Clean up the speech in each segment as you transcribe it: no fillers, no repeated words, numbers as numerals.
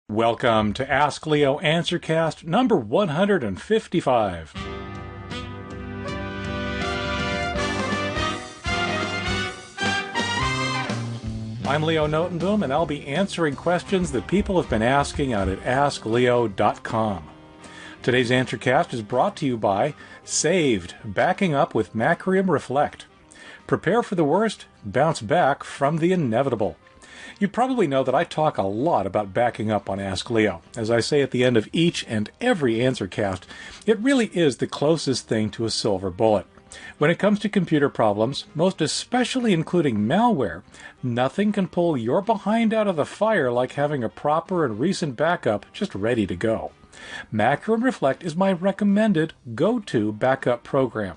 Welcome to Ask Leo Answercast number 155. I'm Leo Notenboom, and I'll be answering questions that people have been asking out at AskLeo.com. Today's Answercast is brought to you by Saved, backing up with Macrium Reflect. Prepare for the worst, bounce back from the inevitable. You probably know that I talk a lot about backing up on Ask Leo. As I say at the end of each and every Answercast, it really is the closest thing to a silver bullet. When it comes to computer problems, most especially including malware, nothing can pull your behind out of the fire like having a proper and recent backup just ready to go. Macrium Reflect is my recommended go-to backup program.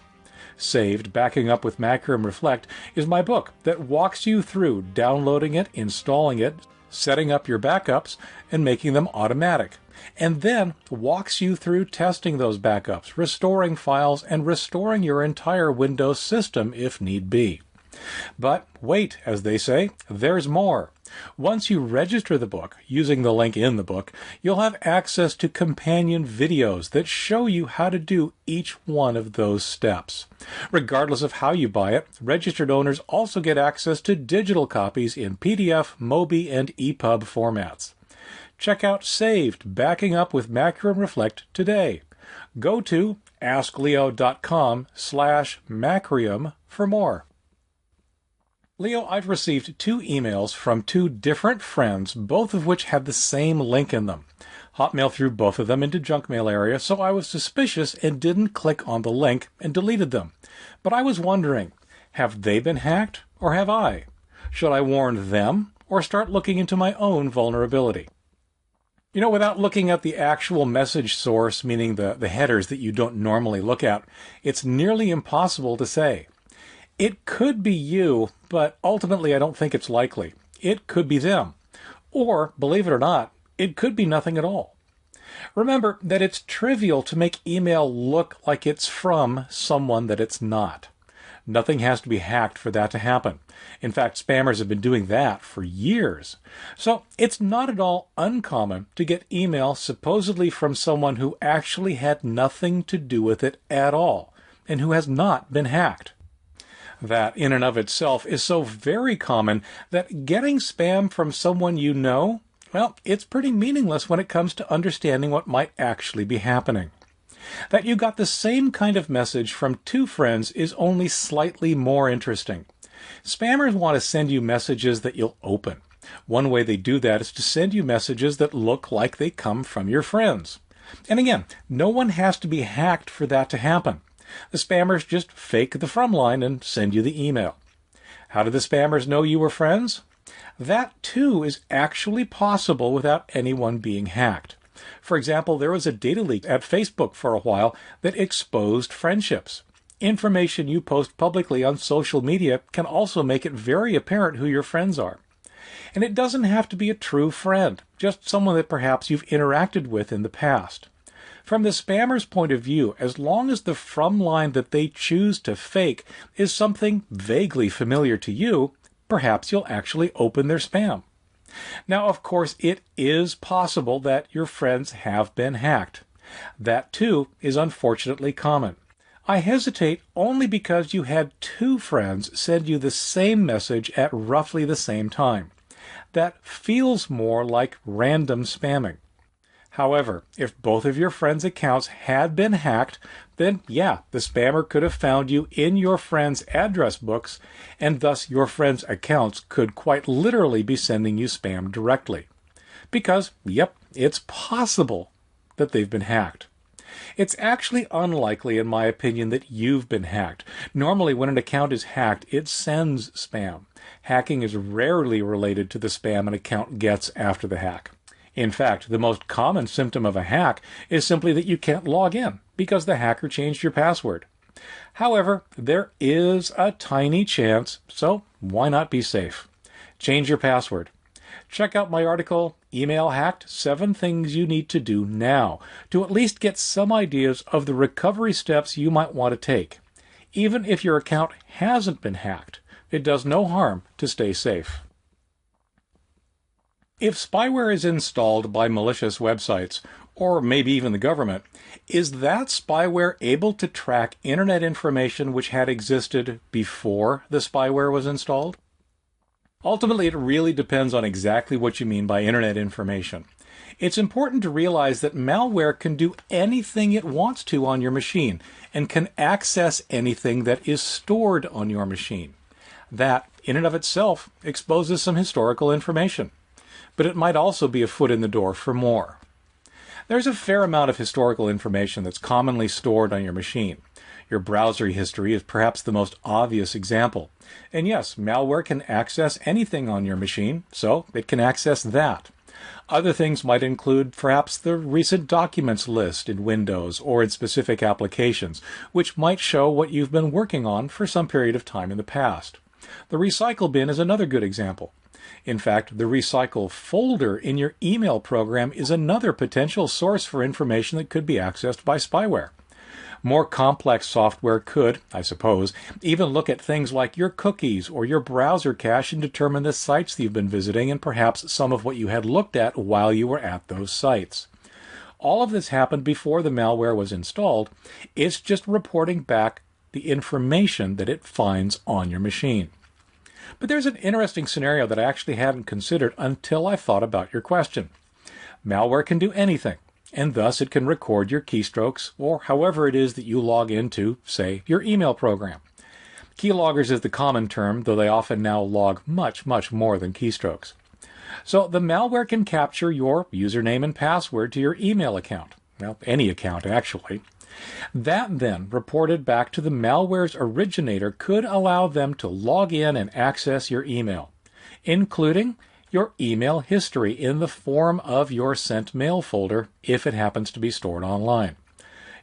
Saved, Backing Up with Macrium Reflect is my book that walks you through downloading it, installing it, setting up your backups, and making them automatic. And then walks you through testing those backups, restoring files, and restoring your entire Windows system if need be. But wait, as they say, there's more. Once you register the book, using the link in the book, you'll have access to companion videos that show you how to do each one of those steps. Regardless of how you buy it, registered owners also get access to digital copies in PDF, MOBI, and EPUB formats. Check out Saved, Backing Up with Macrium Reflect today. Go to askleo.com/macrium for more. Leo, I've received 2 emails from 2 different friends, both of which had the same link in them. Hotmail threw both of them into junk mail area, so I was suspicious and didn't click on the link and deleted them. But I was wondering, have they been hacked or have I? Should I warn them or start looking into my own vulnerability? You know, without looking at the actual message source, meaning the headers that you don't normally look at, it's nearly impossible to say. It could be you, but ultimately I don't think it's likely. It could be them. Or, believe it or not, it could be nothing at all. Remember that it's trivial to make email look like it's from someone that it's not. Nothing has to be hacked for that to happen. In fact, spammers have been doing that for years. So it's not at all uncommon to get email supposedly from someone who actually had nothing to do with it at all, and who has not been hacked. That, in and of itself, is so very common that getting spam from someone you know, well, it's pretty meaningless when it comes to understanding what might actually be happening. That you got the same kind of message from 2 friends is only slightly more interesting. Spammers want to send you messages that you'll open. One way they do that is to send you messages that look like they come from your friends. And again, no one has to be hacked for that to happen. The spammers just fake the from line and send you the email. How do the spammers know you were friends? That, too, is actually possible without anyone being hacked. For example, there was a data leak at Facebook for a while that exposed friendships. Information you post publicly on social media can also make it very apparent who your friends are. And it doesn't have to be a true friend, just someone that perhaps you've interacted with in the past. From the spammer's point of view, as long as the from line that they choose to fake is something vaguely familiar to you, perhaps you'll actually open their spam. Now, of course, it is possible that your friends have been hacked. That, too, is unfortunately common. I hesitate only because you had 2 friends send you the same message at roughly the same time. That feels more like random spamming. However, if both of your friends' accounts had been hacked, then yeah, the spammer could have found you in your friends' address books, and thus your friends' accounts could quite literally be sending you spam directly. Because, yep, it's possible that they've been hacked. It's actually unlikely, in my opinion, that you've been hacked. Normally, when an account is hacked, it sends spam. Hacking is rarely related to the spam an account gets after the hack. In fact, the most common symptom of a hack is simply that you can't log in because the hacker changed your password. However, there is a tiny chance, so why not be safe? Change your password. Check out my article, Email Hacked, 7 Things You Need to Do Now, to at least get some ideas of the recovery steps you might want to take. Even if your account hasn't been hacked, it does no harm to stay safe. If spyware is installed by malicious websites, or maybe even the government, is that spyware able to track internet information which had existed before the spyware was installed? Ultimately, it really depends on exactly what you mean by internet information. It's important to realize that malware can do anything it wants to on your machine and can access anything that is stored on your machine. That, in and of itself, exposes some historical information. But it might also be a foot in the door for more. There's a fair amount of historical information that's commonly stored on your machine. Your browser history is perhaps the most obvious example. And yes, malware can access anything on your machine, so it can access that. Other things might include perhaps the recent documents list in Windows or in specific applications, which might show what you've been working on for some period of time in the past. The recycle bin is another good example. In fact, the recycle folder in your email program is another potential source for information that could be accessed by spyware. More complex software could, I suppose, even look at things like your cookies or your browser cache and determine the sites that you've been visiting and perhaps some of what you had looked at while you were at those sites. All of this happened before the malware was installed. It's just reporting back the information that it finds on your machine. But there's an interesting scenario that I actually hadn't considered until I thought about your question. Malware can do anything, and thus it can record your keystrokes or however it is that you log into, say, your email program. Keyloggers is the common term, though they often now log much, much more than keystrokes. So the malware can capture your username and password to your email account. Well, any account, actually. That then, reported back to the malware's originator, could allow them to log in and access your email, including your email history in the form of your sent mail folder if it happens to be stored online.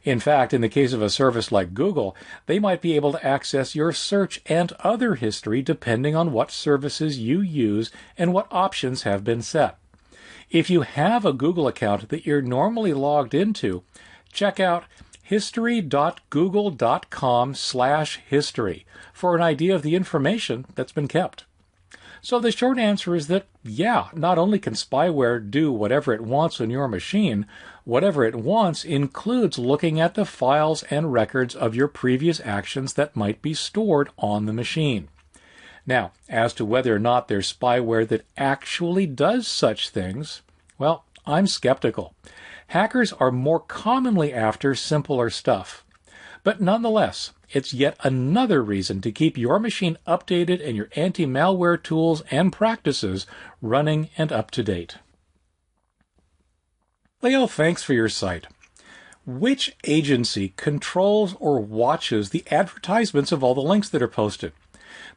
In fact, in the case of a service like Google, they might be able to access your search and other history depending on what services you use and what options have been set. If you have a Google account that you're normally logged into, check out history.google.com/history for an idea of the information that's been kept. So the short answer is that, yeah, not only can spyware do whatever it wants on your machine, whatever it wants includes looking at the files and records of your previous actions that might be stored on the machine. Now, as to whether or not there's spyware that actually does such things, well, I'm skeptical. Hackers are more commonly after simpler stuff. But nonetheless, it's yet another reason to keep your machine updated and your anti-malware tools and practices running and up to date. Leo, thanks for your site. Which agency controls or watches the advertisements of all the links that are posted?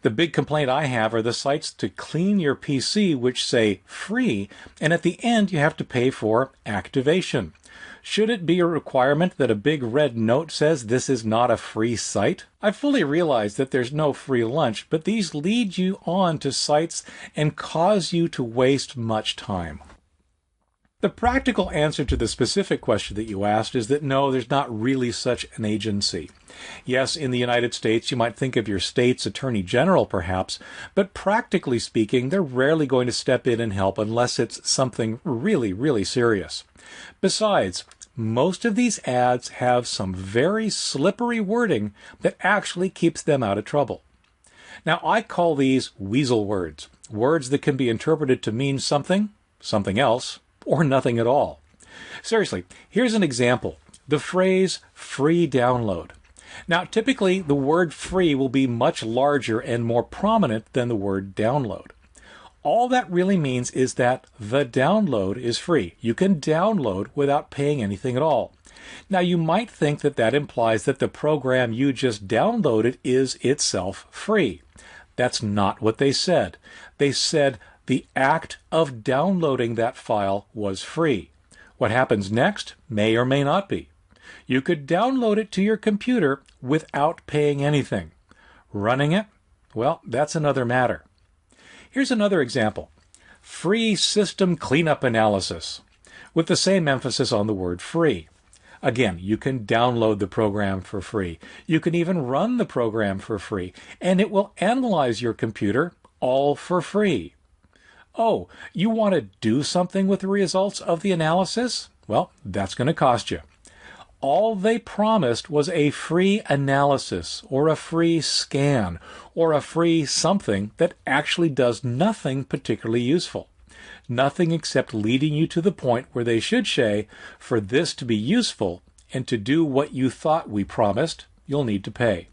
The big complaint I have are the sites to clean your PC which say free, and at the end you have to pay for activation. Should it be a requirement that a big red note says this is not a free site? I fully realize that there's no free lunch, but these lead you on to sites and cause you to waste much time. The practical answer to the specific question that you asked is that no, there's not really such an agency. Yes, in the United States, you might think of your state's attorney general, perhaps, but practically speaking, they're rarely going to step in and help unless it's something really, really serious. Besides, most of these ads have some very slippery wording that actually keeps them out of trouble. Now, I call these weasel words, words that can be interpreted to mean something, something else, or nothing at all. Seriously, here's an example. The phrase free download. Now, typically, the word free will be much larger and more prominent than the word download. All that really means is that the download is free. You can download without paying anything at all. Now, you might think that that implies that the program you just downloaded is itself free. That's not what they said. They said the act of downloading that file was free. What happens next may or may not be. You could download it to your computer without paying anything. Running it? Well, that's another matter. Here's another example. Free system cleanup analysis, with the same emphasis on the word free. Again, you can download the program for free. You can even run the program for free, and it will analyze your computer all for free. Oh, you want to do something with the results of the analysis? Well, that's going to cost you. All they promised was a free analysis or a free scan or a free something that actually does nothing particularly useful. Nothing except leading you to the point where they should say, for this to be useful and to do what you thought we promised, you'll need to pay.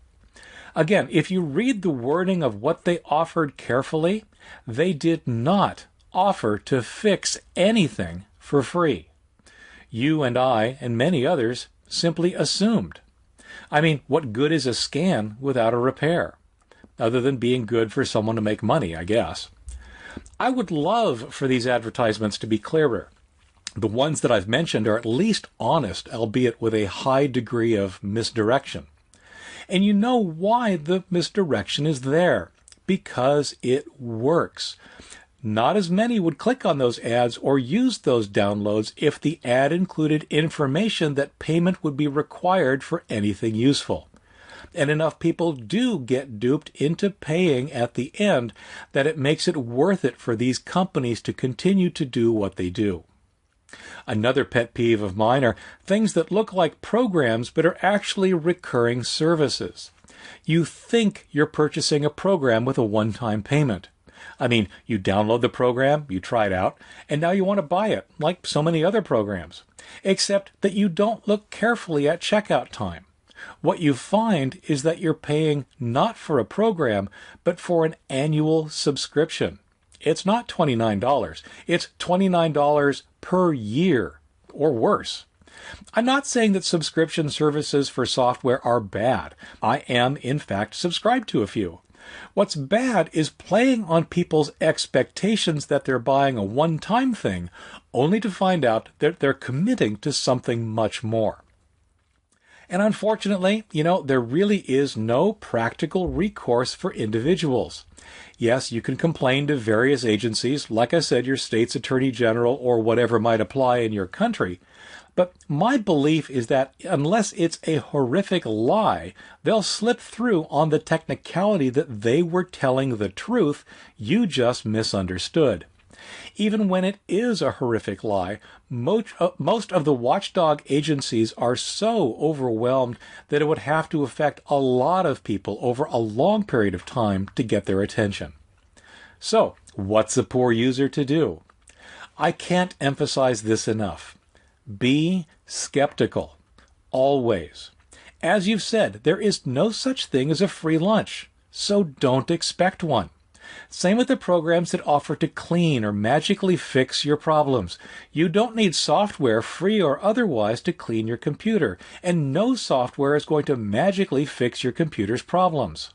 Again, if you read the wording of what they offered carefully, they did not offer to fix anything for free. You and I and many others simply assumed. I mean, what good is a scan without a repair? Other than being good for someone to make money, I guess. I would love for these advertisements to be clearer. The ones that I've mentioned are at least honest, albeit with a high degree of misdirection. And you know why the misdirection is there. Because it works. Not as many would click on those ads or use those downloads if the ad included information that payment would be required for anything useful. And enough people do get duped into paying at the end that it makes it worth it for these companies to continue to do what they do. Another pet peeve of mine are things that look like programs but are actually recurring services. You think you're purchasing a program with a one-time payment. I mean, you download the program, you try it out, and now you want to buy it, like so many other programs. Except that you don't look carefully at checkout time. What you find is that you're paying not for a program, but for an annual subscription. It's not $29. It's $29 per year, or worse. I'm not saying that subscription services for software are bad. I am, in fact, subscribed to a few. What's bad is playing on people's expectations that they're buying a one-time thing, only to find out that they're committing to something much more. And unfortunately, there really is no practical recourse for individuals. Yes, you can complain to various agencies, like I said, your state's attorney general or whatever might apply in your country. But my belief is that unless it's a horrific lie, they'll slip through on the technicality that they were telling the truth, you just misunderstood. Even when it is a horrific lie, most of the watchdog agencies are so overwhelmed that it would have to affect a lot of people over a long period of time to get their attention. So, what's a poor user to do? I can't emphasize this enough. Be skeptical. Always. As you've said, there is no such thing as a free lunch, so don't expect one. Same with the programs that offer to clean or magically fix your problems. You don't need software, free or otherwise, to clean your computer, and no software is going to magically fix your computer's problems.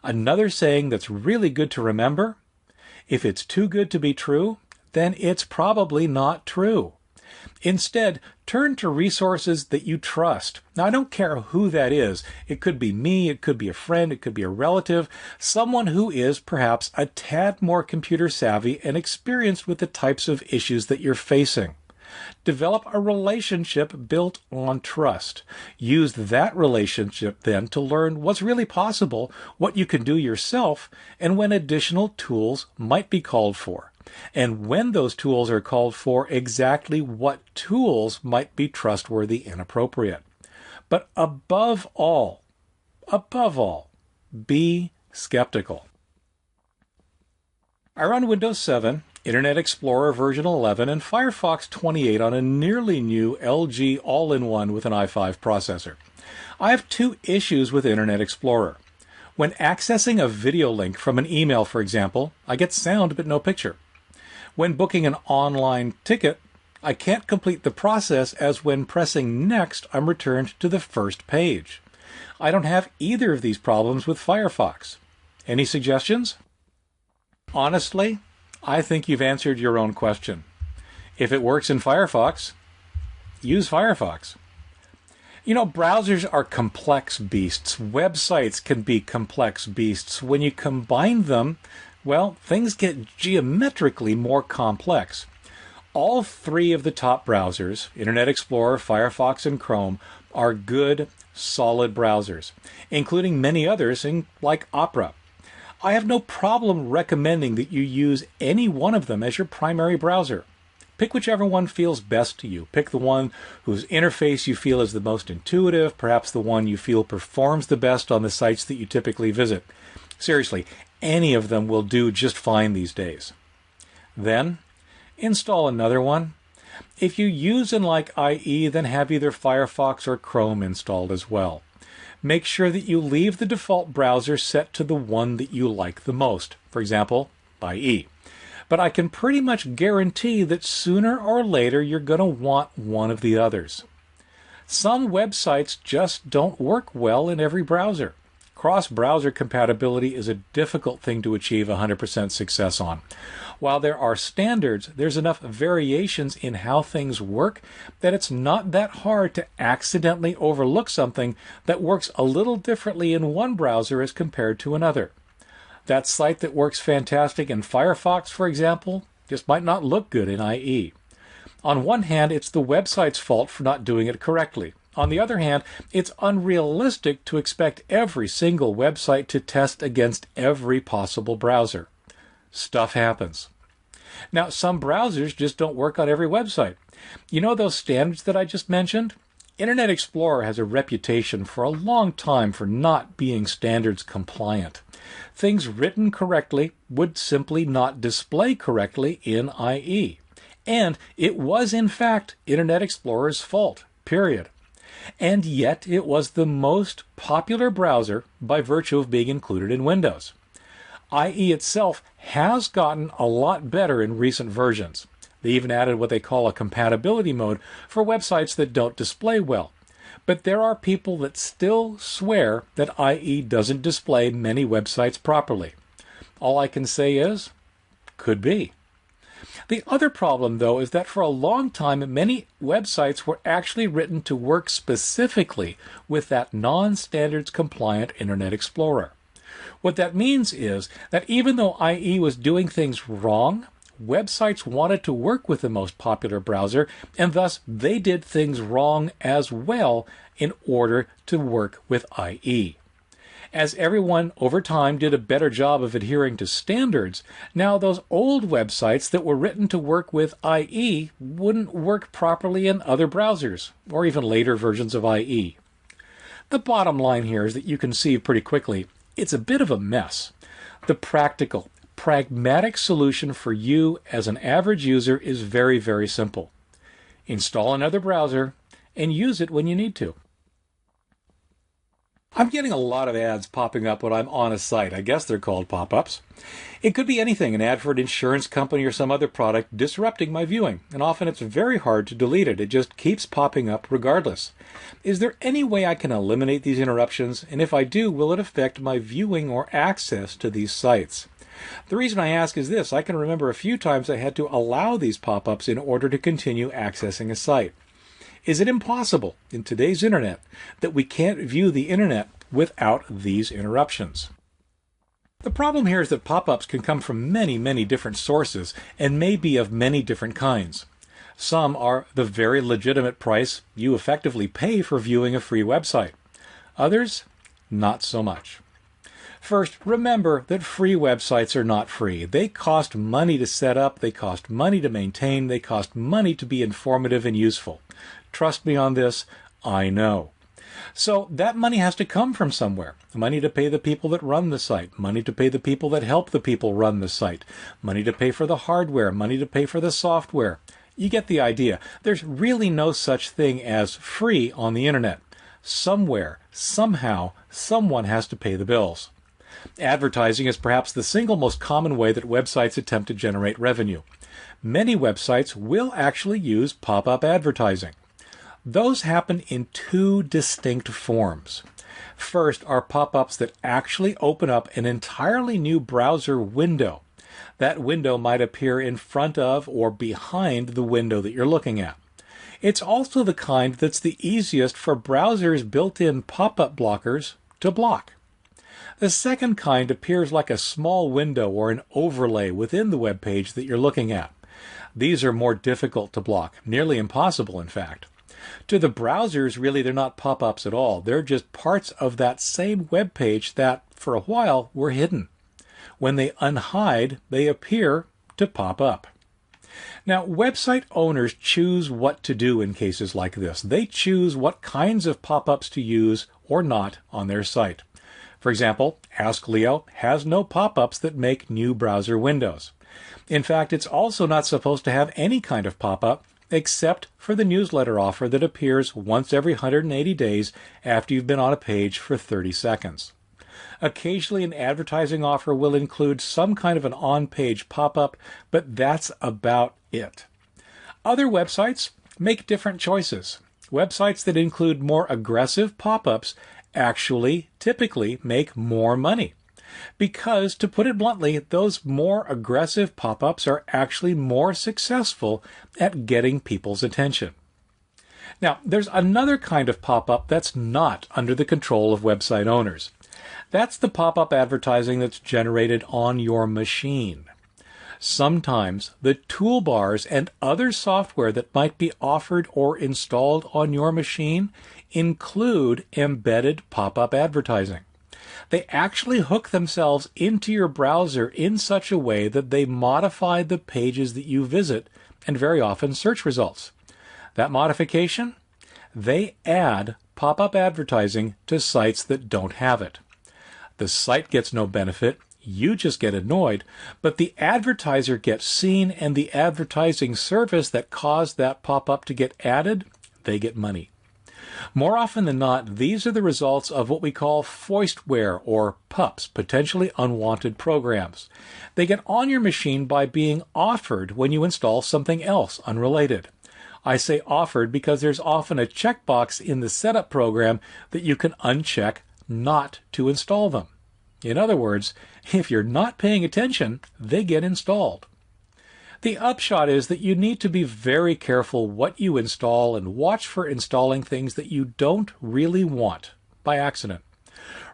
Another saying that's really good to remember, if it's too good to be true, then it's probably not true. Instead, turn to resources that you trust. Now, I don't care who that is. It could be me, it could be a friend, it could be a relative, someone who is perhaps a tad more computer savvy and experienced with the types of issues that you're facing. Develop a relationship built on trust. Use that relationship then to learn what's really possible, what you can do yourself, and when additional tools might be called for. And when those tools are called for, exactly what tools might be trustworthy and appropriate. But above all, be skeptical. I run Windows 7, Internet Explorer version 11, and Firefox 28 on a nearly new LG all-in-one with an i5 processor. I have two issues with Internet Explorer. When accessing a video link from an email, for example, I get sound but no picture. When booking an online ticket, I can't complete the process as when pressing next, I'm returned to the first page. I don't have either of these problems with Firefox. Any suggestions? Honestly, I think you've answered your own question. If it works in Firefox, use Firefox. Browsers are complex beasts. Websites can be complex beasts. When you combine them, well, things get geometrically more complex. All three of the top browsers, Internet Explorer, Firefox, and Chrome, are good, solid browsers, including many others like Opera. I have no problem recommending that you use any one of them as your primary browser. Pick whichever one feels best to you. Pick the one whose interface you feel is the most intuitive, perhaps the one you feel performs the best on the sites that you typically visit. Seriously, any of them will do just fine these days. Then, install another one. If you use and like IE, then have either Firefox or Chrome installed as well. Make sure that you leave the default browser set to the one that you like the most. For example, IE. But I can pretty much guarantee that sooner or later you're going to want one of the others. Some websites just don't work well in every browser. Cross-browser compatibility is a difficult thing to achieve 100% success on. While there are standards, there's enough variations in how things work that it's not that hard to accidentally overlook something that works a little differently in one browser as compared to another. That site that works fantastic in Firefox, for example, just might not look good in IE. On one hand, it's the website's fault for not doing it correctly. On the other hand, it's unrealistic to expect every single website to test against every possible browser. Stuff happens. Now, some browsers just don't work on every website. You know those standards that I just mentioned? Internet Explorer has a reputation for a long time for not being standards compliant. Things written correctly would simply not display correctly in IE. And it was, in fact, Internet Explorer's fault, period. And yet it was the most popular browser by virtue of being included in Windows. IE itself has gotten a lot better in recent versions. They even added what they call a compatibility mode for websites that don't display well. But there are people that still swear that IE doesn't display many websites properly. All I can say is, could be. The other problem, though, is that for a long time, many websites were actually written to work specifically with that non-standards compliant Internet Explorer. What that means is that even though IE was doing things wrong, websites wanted to work with the most popular browser, and thus they did things wrong as well in order to work with IE. As everyone over time did a better job of adhering to standards, now those old websites that were written to work with IE wouldn't work properly in other browsers, or even later versions of IE. The bottom line here is that you can see pretty quickly it's a bit of a mess. The practical, pragmatic solution for you as an average user is very, very simple. Install another browser and use it when you need to. I'm getting a lot of ads popping up when I'm on a site. I guess they're called pop-ups. It could be anything, an ad for an insurance company or some other product disrupting my viewing, and often it's very hard to delete it. It just keeps popping up regardless. Is there any way I can eliminate these interruptions, and if I do, will it affect my viewing or access to these sites? The reason I ask is this: I can remember a few times I had to allow these pop-ups in order to continue accessing a site. Is it impossible in today's internet that we can't view the internet without these interruptions? The problem here is that pop-ups can come from many, many different sources and may be of many different kinds. Some are the very legitimate price you effectively pay for viewing a free website. Others, not so much. First, remember that free websites are not free. They cost money to set up, they cost money to maintain, they cost money to be informative and useful. Trust me on this, I know. So that money has to come from somewhere. Money to pay the people that run the site, money to pay the people that help the people run the site, money to pay for the hardware, money to pay for the software. You get the idea. There's really no such thing as free on the internet. Somewhere, somehow, someone has to pay the bills. Advertising is perhaps the single most common way that websites attempt to generate revenue. Many websites will actually use pop-up advertising. Those happen in two distinct forms. First are pop-ups that actually open up an entirely new browser window. That window might appear in front of or behind the window that you're looking at. It's also the kind that's the easiest for browsers' built-in pop-up blockers to block. The second kind appears like a small window or an overlay within the web page that you're looking at. These are more difficult to block, nearly impossible in fact. To the browsers, really, they're not pop-ups at all. They're just parts of that same web page that, for a while, were hidden. When they unhide, they appear to pop up. Now, website owners choose what to do in cases like this. They choose what kinds of pop-ups to use or not on their site. For example, Ask Leo has no pop-ups that make new browser windows. In fact, it's also not supposed to have any kind of pop-up except for the newsletter offer that appears once every 180 days after you've been on a page for 30 seconds. Occasionally, an advertising offer will include some kind of an on-page pop-up, but that's about it. Other websites make different choices. Websites that include more aggressive pop-ups actually typically make more money. Because, to put it bluntly, those more aggressive pop-ups are actually more successful at getting people's attention. Now, there's another kind of pop-up that's not under the control of website owners. That's the pop-up advertising that's generated on your machine. Sometimes the toolbars and other software that might be offered or installed on your machine include embedded pop-up advertising. They actually hook themselves into your browser in such a way that they modify the pages that you visit and very often search results. That modification? They add pop-up advertising to sites that don't have it. The site gets no benefit, you just get annoyed, but the advertiser gets seen and the advertising service that caused that pop-up to get added, they get money. More often than not, these are the results of what we call foistware or PUPs, potentially unwanted programs. They get on your machine by being offered when you install something else unrelated. I say offered because there's often a checkbox in the setup program that you can uncheck not to install them. In other words, if you're not paying attention, they get installed. The upshot is that you need to be very careful what you install and watch for installing things that you don't really want by accident.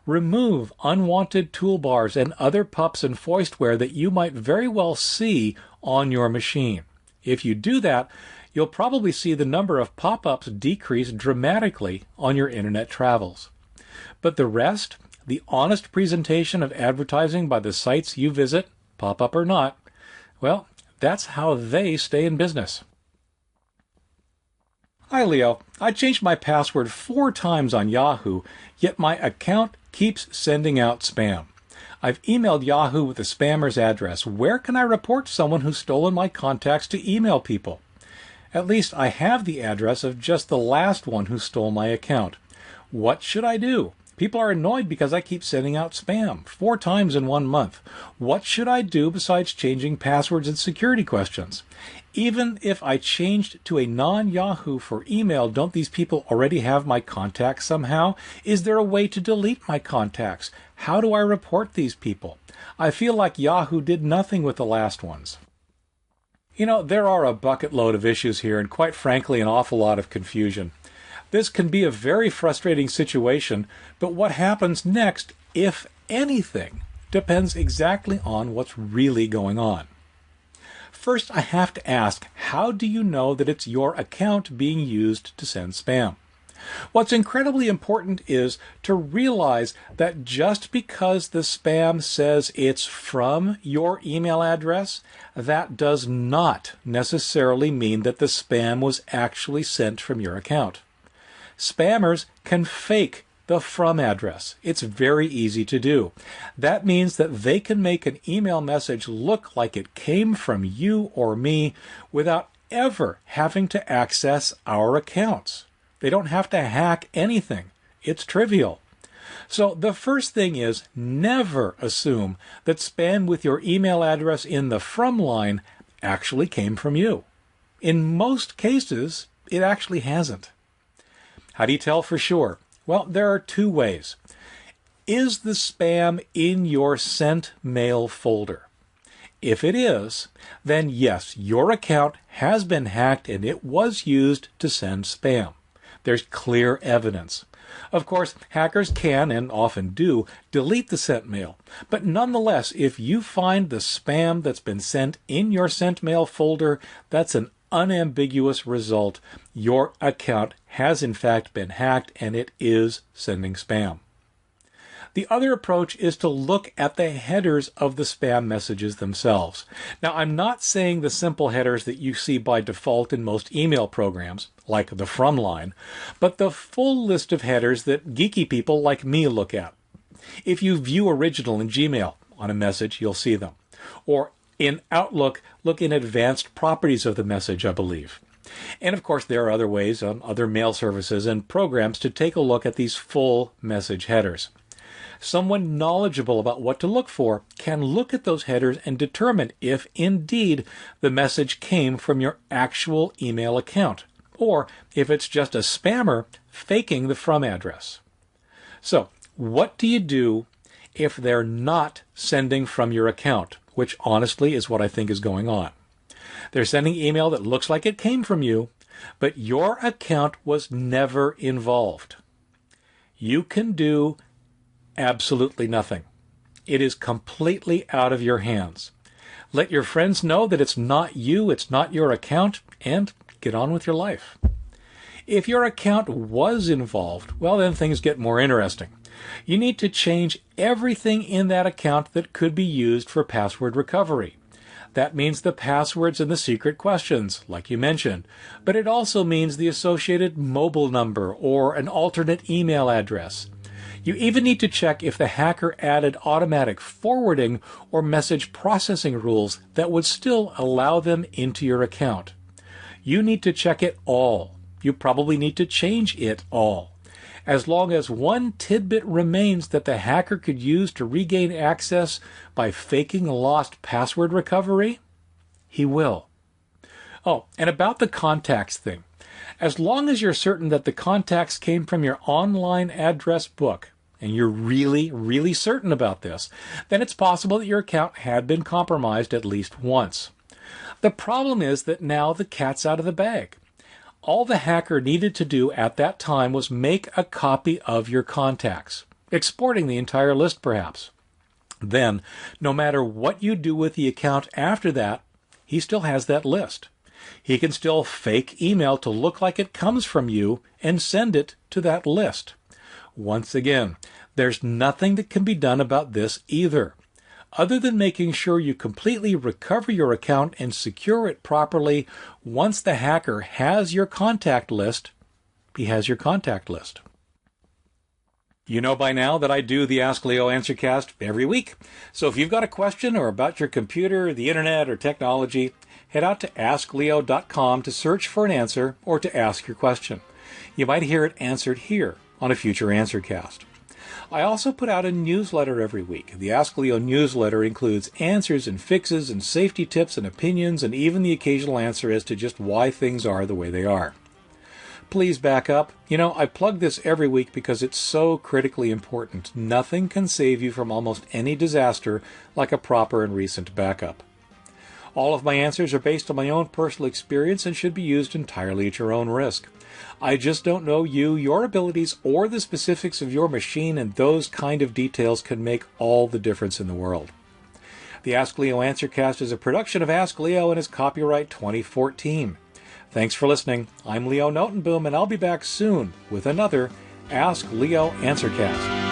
Remove unwanted toolbars and other pups and foistware that you might very well see on your machine. If you do that, you'll probably see the number of pop-ups decrease dramatically on your internet travels. But the rest, the honest presentation of advertising by the sites you visit, pop-up or not, well, that's how they stay in business. Hi, Leo. I changed my password 4 times on Yahoo, yet my account keeps sending out spam. I've emailed Yahoo with the spammer's address. Where can I report someone who's stolen my contacts to email people? At least I have the address of just the last one who stole my account. What should I do? People are annoyed because I keep sending out spam 4 times in 1 month. What should I do besides changing passwords and security questions? Even if I changed to a non-Yahoo for email, don't these people already have my contacts somehow? Is there a way to delete my contacts? How do I report these people? I feel like Yahoo did nothing with the last ones. You know, there are a bucket load of issues here and quite frankly an awful lot of confusion. This can be a very frustrating situation, but what happens next, if anything, depends exactly on what's really going on. First, I have to ask, how do you know that it's your account being used to send spam? What's incredibly important is to realize that just because the spam says it's from your email address, that does not necessarily mean that the spam was actually sent from your account. Spammers can fake the from address. It's very easy to do. That means that they can make an email message look like it came from you or me without ever having to access our accounts. They don't have to hack anything. It's trivial. So the first thing is never assume that spam with your email address in the from line actually came from you. In most cases, it actually hasn't. How do you tell for sure? Well, there are 2 ways. Is the spam in your sent mail folder? If it is, then yes, your account has been hacked and it was used to send spam. There's clear evidence. Of course, hackers can, and often do, delete the sent mail. But nonetheless, if you find the spam that's been sent in your sent mail folder, that's an unambiguous result. Your account has in fact been hacked and it is sending spam. The other approach is to look at the headers of the spam messages themselves. Now, I'm not saying the simple headers that you see by default in most email programs, like the from line, but the full list of headers that geeky people like me look at. If you view original in Gmail on a message, you'll see them. Or in Outlook, look in advanced properties of the message, I believe. And of course, there are other ways on other mail services and programs to take a look at these full message headers. Someone knowledgeable about what to look for can look at those headers and determine if indeed the message came from your actual email account, or if it's just a spammer faking the from address. So, what do you do if they're not sending from your account, which honestly is what I think is going on? They're sending email that looks like it came from you, but your account was never involved. You can do absolutely nothing. It is completely out of your hands. Let your friends know that it's not you, it's not your account, and get on with your life. If your account was involved, well, then things get more interesting. You need to change everything in that account that could be used for password recovery. That means the passwords and the secret questions, like you mentioned, but it also means the associated mobile number or an alternate email address. You even need to check if the hacker added automatic forwarding or message processing rules that would still allow them into your account. You need to check it all. You probably need to change it all. As long as one tidbit remains that the hacker could use to regain access by faking lost password recovery, he will. Oh, and about the contacts thing. As long as you're certain that the contacts came from your online address book, and you're really, really certain about this, then it's possible that your account had been compromised at least once. The problem is that now the cat's out of the bag. All the hacker needed to do at that time was make a copy of your contacts, exporting the entire list perhaps. Then, no matter what you do with the account after that, he still has that list. He can still fake email to look like it comes from you and send it to that list. Once again, there's nothing that can be done about this either, other than making sure you completely recover your account and secure it properly. Once the hacker has your contact list, he has your contact list. You know by now that I do the Ask Leo Answercast every week. So if you've got a question or about your computer, the internet, or technology, head out to AskLeo.com to search for an answer or to ask your question. You might hear it answered here on a future Answercast. I also put out a newsletter every week. The Ask Leo newsletter includes answers and fixes and safety tips and opinions and even the occasional answer as to just why things are the way they are. Please back up. I plug this every week because it's so critically important. Nothing can save you from almost any disaster like a proper and recent backup. All of my answers are based on my own personal experience and should be used entirely at your own risk. I just don't know you, your abilities, or the specifics of your machine, and those kind of details can make all the difference in the world. The Ask Leo Answercast is a production of Ask Leo and is copyright 2014. Thanks for listening. I'm Leo Notenboom, and I'll be back soon with another Ask Leo Answercast.